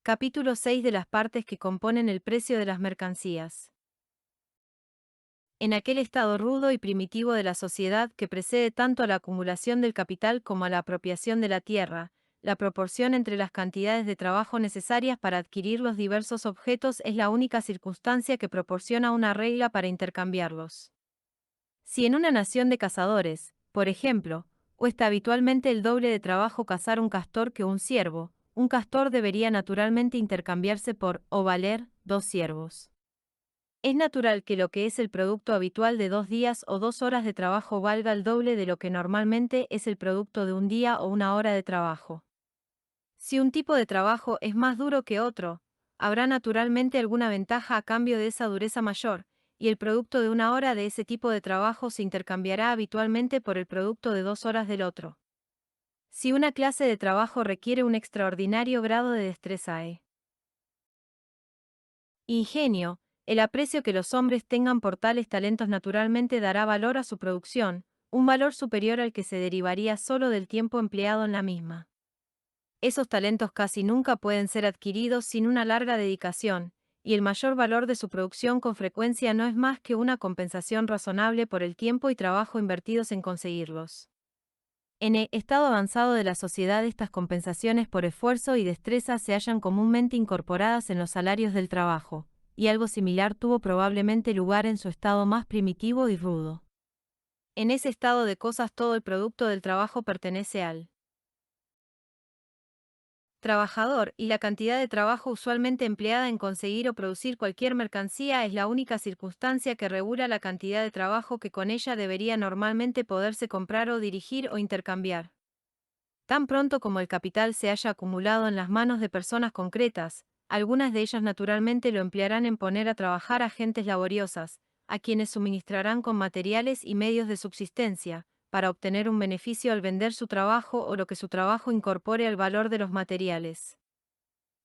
Capítulo 6 de las partes que componen el precio de las mercancías. En aquel estado rudo y primitivo de la sociedad que precede tanto a la acumulación del capital como a la apropiación de la tierra, la proporción entre las cantidades de trabajo necesarias para adquirir los diversos objetos es la única circunstancia que proporciona una regla para intercambiarlos. Si en una nación de cazadores, por ejemplo, cuesta habitualmente el doble de trabajo cazar un castor que un castor debería naturalmente intercambiarse por, o valer, 2 ciervos. Es natural que lo que es el producto habitual de 2 días o 2 horas de trabajo valga el doble de lo que normalmente es el producto de un día o una hora de trabajo. Si un tipo de trabajo es más duro que otro, habrá naturalmente alguna ventaja a cambio de esa dureza mayor, y el producto de una hora de ese tipo de trabajo se intercambiará habitualmente por el producto de 2 horas del otro. Si una clase de trabajo requiere un extraordinario grado de destreza e ingenio, el aprecio que los hombres tengan por tales talentos naturalmente dará valor a su producción, un valor superior al que se derivaría solo del tiempo empleado en la misma. Esos talentos casi nunca pueden ser adquiridos sin una larga dedicación, y el mayor valor de su producción con frecuencia no es más que una compensación razonable por el tiempo y trabajo invertidos en conseguirlos. En el estado avanzado de la sociedad, estas compensaciones por esfuerzo y destreza se hallan comúnmente incorporadas en los salarios del trabajo, y algo similar tuvo probablemente lugar en su estado más primitivo y rudo. En ese estado de cosas todo el producto del trabajo pertenece al trabajador, y la cantidad de trabajo usualmente empleada en conseguir o producir cualquier mercancía es la única circunstancia que regula la cantidad de trabajo que con ella debería normalmente poderse comprar o dirigir o intercambiar. Tan pronto como el capital se haya acumulado en las manos de personas concretas, algunas de ellas naturalmente lo emplearán en poner a trabajar a gentes laboriosas, a quienes suministrarán con materiales y medios de subsistencia, para obtener un beneficio al vender su trabajo o lo que su trabajo incorpore al valor de los materiales.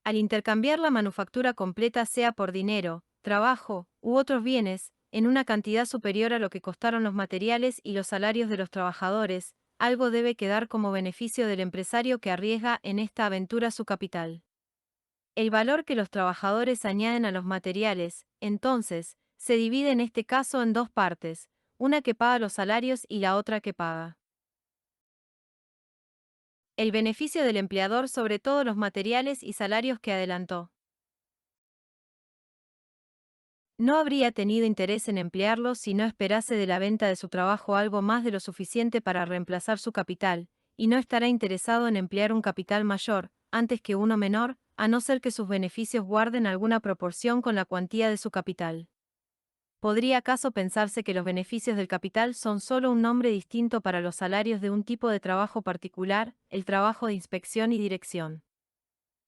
Al intercambiar la manufactura completa, sea por dinero, trabajo u otros bienes, en una cantidad superior a lo que costaron los materiales y los salarios de los trabajadores, algo debe quedar como beneficio del empresario que arriesga en esta aventura su capital. El valor que los trabajadores añaden a los materiales, entonces, se divide en este caso en dos partes, una que paga los salarios y la otra que paga el beneficio del empleador sobre todos los materiales y salarios que adelantó. No habría tenido interés en emplearlo si no esperase de la venta de su trabajo algo más de lo suficiente para reemplazar su capital, y no estará interesado en emplear un capital mayor, antes que uno menor, a no ser que sus beneficios guarden alguna proporción con la cuantía de su capital. ¿Podría acaso pensarse que los beneficios del capital son solo un nombre distinto para los salarios de un tipo de trabajo particular, el trabajo de inspección y dirección?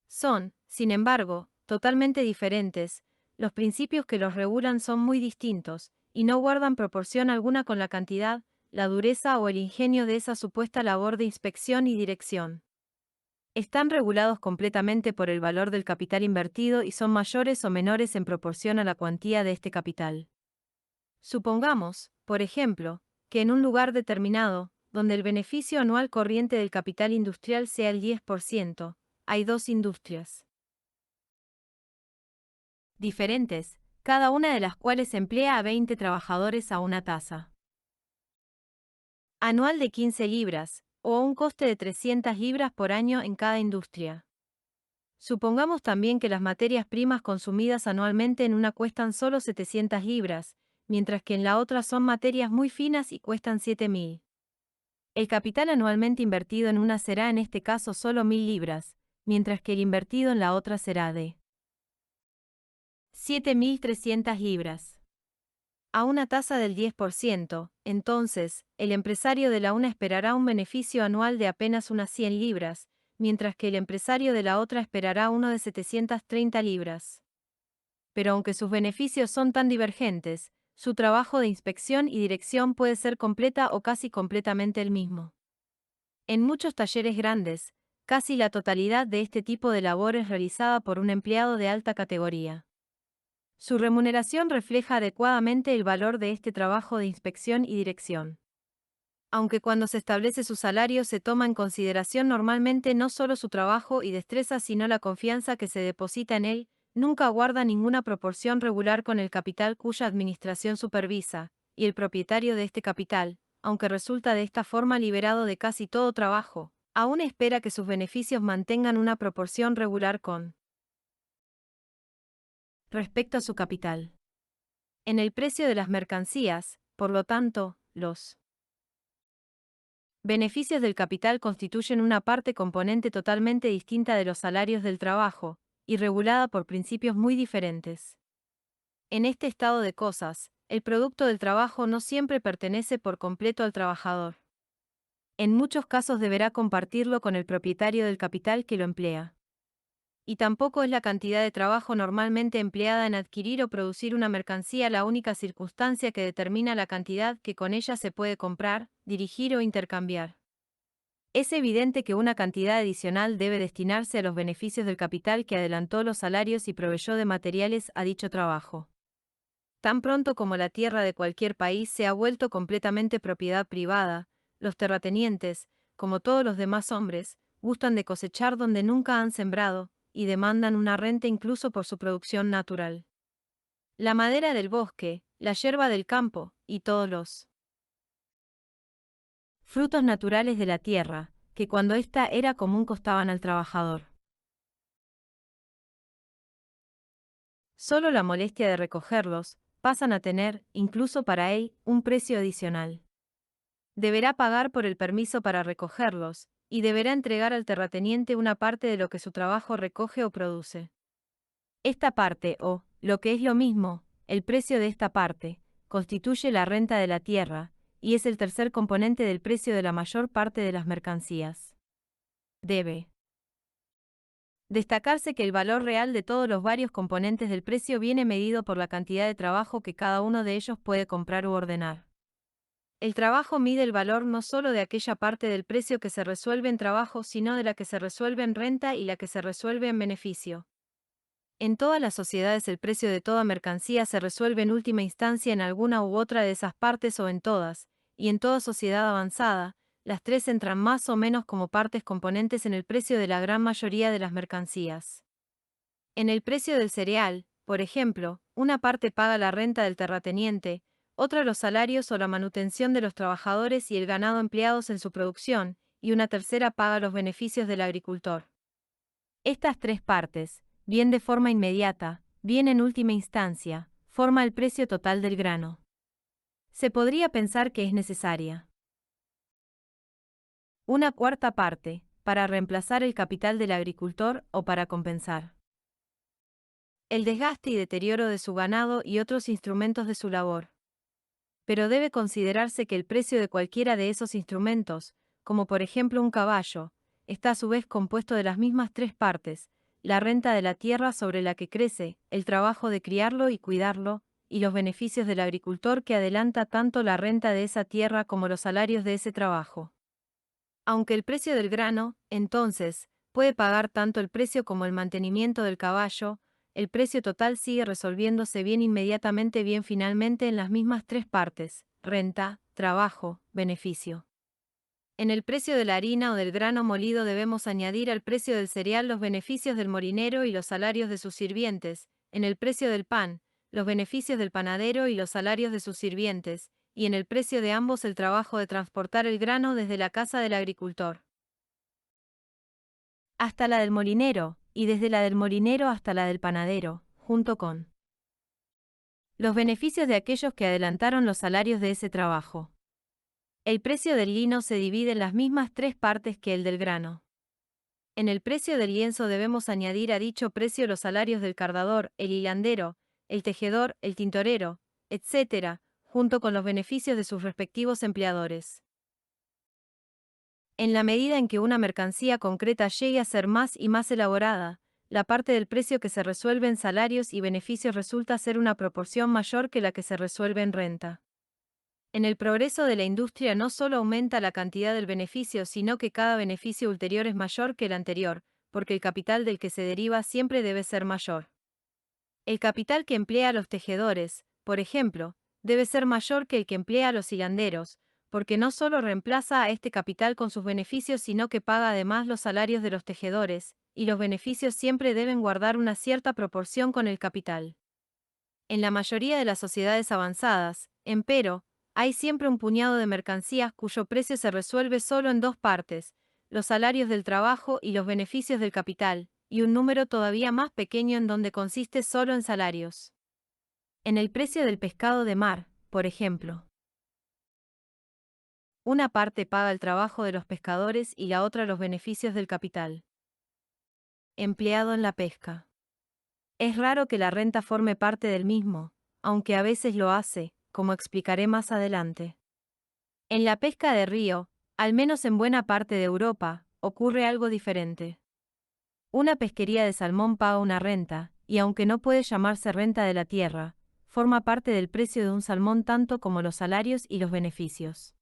Son, sin embargo, totalmente diferentes. Los principios que los regulan son muy distintos, y no guardan proporción alguna con la cantidad, la dureza o el ingenio de esa supuesta labor de inspección y dirección. Están regulados completamente por el valor del capital invertido y son mayores o menores en proporción a la cuantía de este capital. Supongamos, por ejemplo, que en un lugar determinado, donde el beneficio anual corriente del capital industrial sea el 10%, hay dos industrias diferentes, cada una de las cuales emplea a 20 trabajadores a una tasa anual de 15 libras, o a un coste de 300 libras por año en cada industria. Supongamos también que las materias primas consumidas anualmente en una cuestan solo 700 libras, mientras que en la otra son materias muy finas y cuestan 7.000. El capital anualmente invertido en una será en este caso solo 1.000 libras, mientras que el invertido en la otra será de 7.300 libras. A una tasa del 10%, entonces, el empresario de la una esperará un beneficio anual de apenas unas 100 libras, mientras que el empresario de la otra esperará uno de 730 libras. Pero aunque sus beneficios son tan divergentes, su trabajo de inspección y dirección puede ser completa o casi completamente el mismo. En muchos talleres grandes, casi la totalidad de este tipo de labor es realizada por un empleado de alta categoría. Su remuneración refleja adecuadamente el valor de este trabajo de inspección y dirección. Aunque cuando se establece su salario se toma en consideración normalmente no solo su trabajo y destreza sino la confianza que se deposita en él, nunca guarda ninguna proporción regular con el capital cuya administración supervisa, y el propietario de este capital, aunque resulta de esta forma liberado de casi todo trabajo, aún espera que sus beneficios mantengan una proporción regular con respecto a su capital. En el precio de las mercancías, por lo tanto, los beneficios del capital constituyen una parte componente totalmente distinta de los salarios del trabajo, y regulada por principios muy diferentes. En este estado de cosas, el producto del trabajo no siempre pertenece por completo al trabajador. En muchos casos deberá compartirlo con el propietario del capital que lo emplea. Y tampoco es la cantidad de trabajo normalmente empleada en adquirir o producir una mercancía la única circunstancia que determina la cantidad que con ella se puede comprar, dirigir o intercambiar. Es evidente que una cantidad adicional debe destinarse a los beneficios del capital que adelantó los salarios y proveyó de materiales a dicho trabajo. Tan pronto como la tierra de cualquier país se ha vuelto completamente propiedad privada, los terratenientes, como todos los demás hombres, gustan de cosechar donde nunca han sembrado, y demandan una renta incluso por su producción natural. La madera del bosque, la yerba del campo, y todos los frutos naturales de la tierra, que cuando ésta era común costaban al trabajador. Solo la molestia de recogerlos, pasan a tener, incluso para él, un precio adicional. Deberá pagar por el permiso para recogerlos, y deberá entregar al terrateniente una parte de lo que su trabajo recoge o produce. Esta parte, o, lo que es lo mismo, el precio de esta parte, constituye la renta de la tierra, y es el tercer componente del precio de la mayor parte de las mercancías. Debe destacarse que el valor real de todos los varios componentes del precio viene medido por la cantidad de trabajo que cada uno de ellos puede comprar u ordenar. El trabajo mide el valor no solo de aquella parte del precio que se resuelve en trabajo, sino de la que se resuelve en renta y la que se resuelve en beneficio. En todas las sociedades el precio de toda mercancía se resuelve en última instancia en alguna u otra de esas partes o en todas, y en toda sociedad avanzada, las tres entran más o menos como partes componentes en el precio de la gran mayoría de las mercancías. En el precio del cereal, por ejemplo, una parte paga la renta del terrateniente, otra los salarios o la manutención de los trabajadores y el ganado empleados en su producción, y una tercera paga los beneficios del agricultor. Estas tres partes, bien de forma inmediata, bien en última instancia, forma el precio total del grano. Se podría pensar que es necesaria una cuarta parte, para reemplazar el capital del agricultor o para compensar el desgaste y deterioro de su ganado y otros instrumentos de su labor. Pero debe considerarse que el precio de cualquiera de esos instrumentos, como por ejemplo un caballo, está a su vez compuesto de las mismas tres partes: la renta de la tierra sobre la que crece, el trabajo de criarlo y cuidarlo, y los beneficios del agricultor que adelanta tanto la renta de esa tierra como los salarios de ese trabajo. Aunque el precio del grano, entonces, puede pagar tanto el precio como el mantenimiento del caballo, el precio total sigue resolviéndose bien inmediatamente bien finalmente en las mismas tres partes: renta, trabajo, beneficio. En el precio de la harina o del grano molido debemos añadir al precio del cereal los beneficios del molinero y los salarios de sus sirvientes, en el precio del pan, los beneficios del panadero y los salarios de sus sirvientes, y en el precio de ambos el trabajo de transportar el grano desde la casa del agricultor hasta la del molinero, y desde la del molinero hasta la del panadero, junto con los beneficios de aquellos que adelantaron los salarios de ese trabajo. El precio del lino se divide en las mismas tres partes que el del grano. En el precio del lienzo debemos añadir a dicho precio los salarios del cardador, el hilandero, el tejedor, el tintorero, etc., junto con los beneficios de sus respectivos empleadores. En la medida en que una mercancía concreta llegue a ser más y más elaborada, la parte del precio que se resuelve en salarios y beneficios resulta ser una proporción mayor que la que se resuelve en renta. En el progreso de la industria no solo aumenta la cantidad del beneficio, sino que cada beneficio ulterior es mayor que el anterior, porque el capital del que se deriva siempre debe ser mayor. El capital que emplea a los tejedores, por ejemplo, debe ser mayor que el que emplea a los hilanderos, porque no solo reemplaza a este capital con sus beneficios, sino que paga además los salarios de los tejedores, y los beneficios siempre deben guardar una cierta proporción con el capital. En la mayoría de las sociedades avanzadas, empero, hay siempre un puñado de mercancías cuyo precio se resuelve solo en dos partes, los salarios del trabajo y los beneficios del capital, y un número todavía más pequeño en donde consiste solo en salarios. En el precio del pescado de mar, por ejemplo, una parte paga el trabajo de los pescadores y la otra los beneficios del capital empleado en la pesca. Es raro que la renta forme parte del mismo, aunque a veces lo hace, como explicaré más adelante. En la pesca de río, al menos en buena parte de Europa, ocurre algo diferente. Una pesquería de salmón paga una renta, y aunque no puede llamarse renta de la tierra, forma parte del precio de un salmón tanto como los salarios y los beneficios.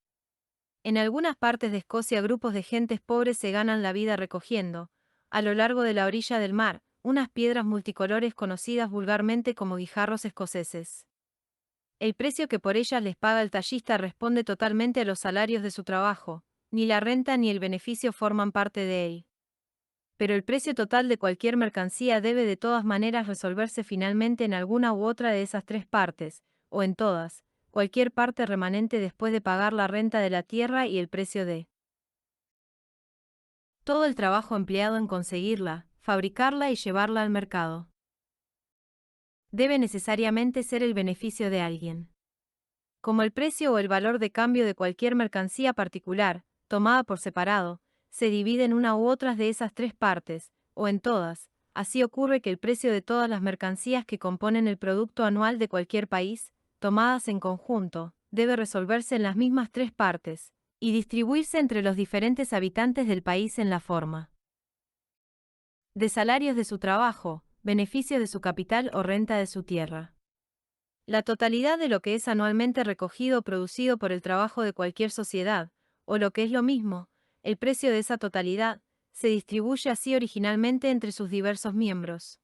En algunas partes de Escocia grupos de gentes pobres se ganan la vida recogiendo, a lo largo de la orilla del mar, unas piedras multicolores conocidas vulgarmente como guijarros escoceses. El precio que por ellas les paga el tallista responde totalmente a los salarios de su trabajo, ni la renta ni el beneficio forman parte de él. Pero el precio total de cualquier mercancía debe de todas maneras resolverse finalmente en alguna u otra de esas tres partes, o en todas, cualquier parte remanente después de pagar la renta de la tierra y el precio de todo el trabajo empleado en conseguirla, fabricarla y llevarla al mercado. Debe necesariamente ser el beneficio de alguien. Como el precio o el valor de cambio de cualquier mercancía particular, tomada por separado, se divide en una u otras de esas tres partes, o en todas, así ocurre que el precio de todas las mercancías que componen el producto anual de cualquier país, tomadas en conjunto, debe resolverse en las mismas tres partes, y distribuirse entre los diferentes habitantes del país en la forma de salarios de su trabajo, beneficios de su capital o renta de su tierra. La totalidad de lo que es anualmente recogido o producido por el trabajo de cualquier sociedad, o lo que es lo mismo, el precio de esa totalidad, se distribuye así originalmente entre sus diversos miembros.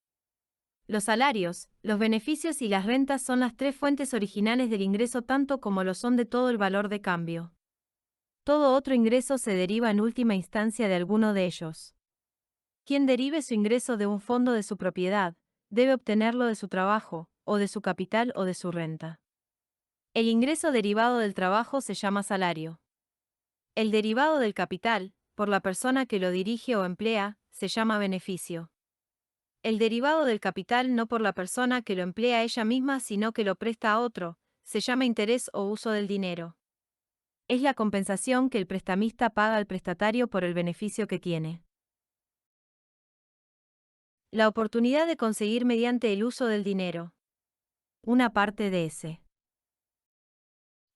Los salarios, los beneficios y las rentas son las tres fuentes originales del ingreso tanto como lo son de todo el valor de cambio. Todo otro ingreso se deriva en última instancia de alguno de ellos. Quien derive su ingreso de un fondo de su propiedad, debe obtenerlo de su trabajo, o de su capital o de su renta. El ingreso derivado del trabajo se llama salario. El derivado del capital, por la persona que lo dirige o emplea, se llama beneficio. El derivado del capital no por la persona que lo emplea ella misma sino que lo presta a otro, se llama interés o uso del dinero. Es la compensación que el prestamista paga al prestatario por el beneficio que tiene. La oportunidad de conseguir mediante el uso del dinero. Una parte de ese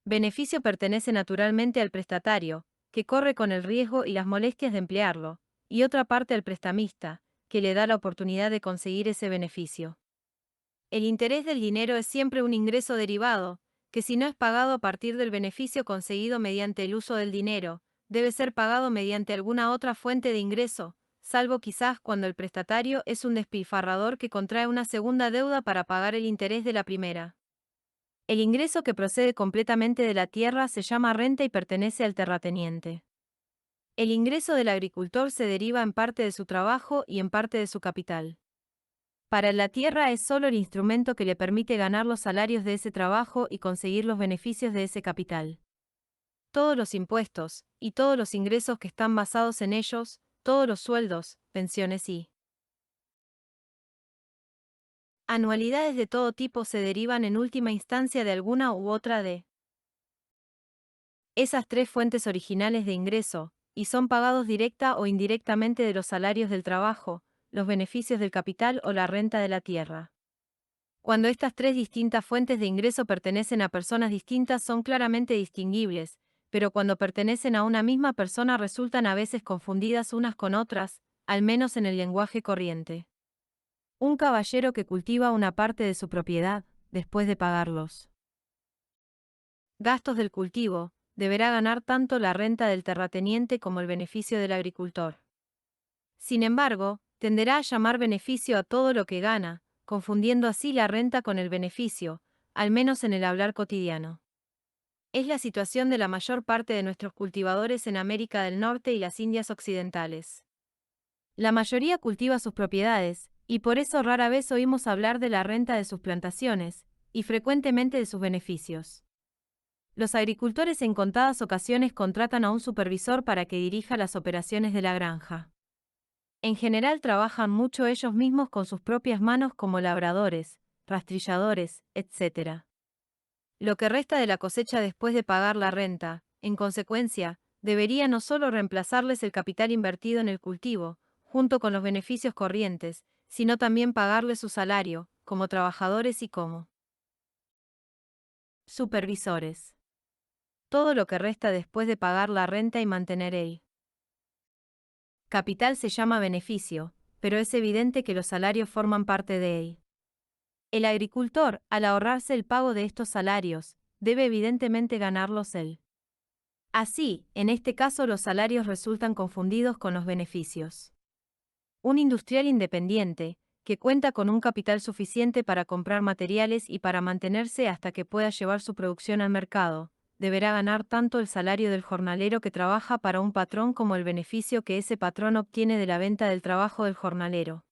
beneficio pertenece naturalmente al prestatario, que corre con el riesgo y las molestias de emplearlo, y otra parte al prestamista, que le da la oportunidad de conseguir ese beneficio. El interés del dinero es siempre un ingreso derivado, que si no es pagado a partir del beneficio conseguido mediante el uso del dinero, debe ser pagado mediante alguna otra fuente de ingreso, salvo quizás cuando el prestatario es un despilfarrador que contrae una segunda deuda para pagar el interés de la primera. El ingreso que procede completamente de la tierra se llama renta y pertenece al terrateniente. El ingreso del agricultor se deriva en parte de su trabajo y en parte de su capital. Para la tierra es solo el instrumento que le permite ganar los salarios de ese trabajo y conseguir los beneficios de ese capital. Todos los impuestos, y todos los ingresos que están basados en ellos, todos los sueldos, pensiones y anualidades de todo tipo se derivan en última instancia de alguna u otra de esas tres fuentes originales de ingreso, y son pagados directa o indirectamente de los salarios del trabajo, los beneficios del capital o la renta de la tierra. Cuando estas tres distintas fuentes de ingreso pertenecen a personas distintas son claramente distinguibles, pero cuando pertenecen a una misma persona resultan a veces confundidas unas con otras, al menos en el lenguaje corriente. Un caballero que cultiva una parte de su propiedad, después de pagarlos gastos del cultivo, deberá ganar tanto la renta del terrateniente como el beneficio del agricultor. Sin embargo, tenderá a llamar beneficio a todo lo que gana, confundiendo así la renta con el beneficio, al menos en el hablar cotidiano. Es la situación de la mayor parte de nuestros cultivadores en América del Norte y las Indias Occidentales. La mayoría cultiva sus propiedades, y por eso rara vez oímos hablar de la renta de sus plantaciones, y frecuentemente de sus beneficios. Los agricultores en contadas ocasiones contratan a un supervisor para que dirija las operaciones de la granja. En general trabajan mucho ellos mismos con sus propias manos como labradores, rastrilladores, etc. Lo que resta de la cosecha después de pagar la renta, en consecuencia, debería no solo reemplazarles el capital invertido en el cultivo, junto con los beneficios corrientes, sino también pagarles su salario, como trabajadores y como supervisores. Todo lo que resta después de pagar la renta y mantener el capital se llama beneficio, pero es evidente que los salarios forman parte de él. El agricultor, al ahorrarse el pago de estos salarios, debe evidentemente ganarlos él. Así, en este caso los salarios resultan confundidos con los beneficios. Un industrial independiente, que cuenta con un capital suficiente para comprar materiales y para mantenerse hasta que pueda llevar su producción al mercado, deberá ganar tanto el salario del jornalero que trabaja para un patrón como el beneficio que ese patrón obtiene de la venta del trabajo del jornalero.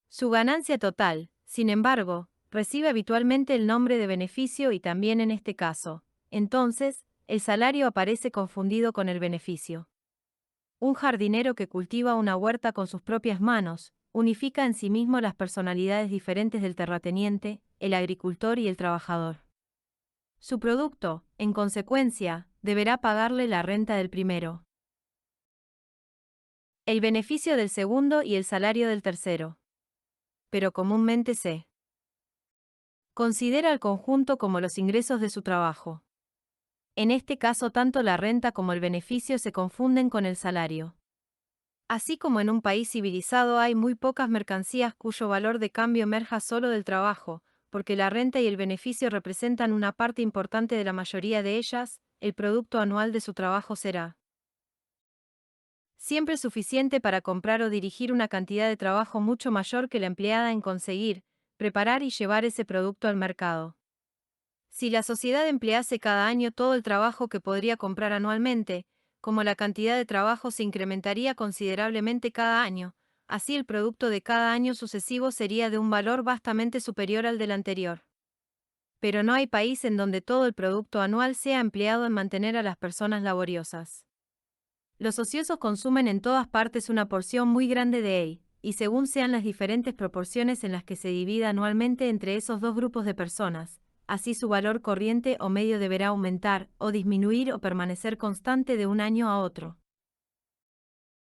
Su ganancia total, sin embargo, recibe habitualmente el nombre de beneficio y también en este caso, entonces, el salario aparece confundido con el beneficio. Un jardinero que cultiva una huerta con sus propias manos, unifica en sí mismo las personalidades diferentes del terrateniente, el agricultor y el trabajador. Su producto, en consecuencia, deberá pagarle la renta del primero, el beneficio del segundo y el salario del tercero. Pero comúnmente se considera al conjunto como los ingresos de su trabajo. En este caso tanto la renta como el beneficio se confunden con el salario. Así como en un país civilizado hay muy pocas mercancías cuyo valor de cambio emerja solo del trabajo, porque la renta y el beneficio representan una parte importante de la mayoría de ellas, el producto anual de su trabajo será siempre suficiente para comprar o dirigir una cantidad de trabajo mucho mayor que la empleada en conseguir, preparar y llevar ese producto al mercado. Si la sociedad emplease cada año todo el trabajo que podría comprar anualmente, como la cantidad de trabajo se incrementaría considerablemente cada año, así el producto de cada año sucesivo sería de un valor vastamente superior al del anterior. Pero no hay país en donde todo el producto anual sea empleado en mantener a las personas laboriosas. Los ociosos consumen en todas partes una porción muy grande de él, y según sean las diferentes proporciones en las que se divida anualmente entre esos dos grupos de personas, así su valor corriente o medio deberá aumentar, o disminuir o permanecer constante de un año a otro.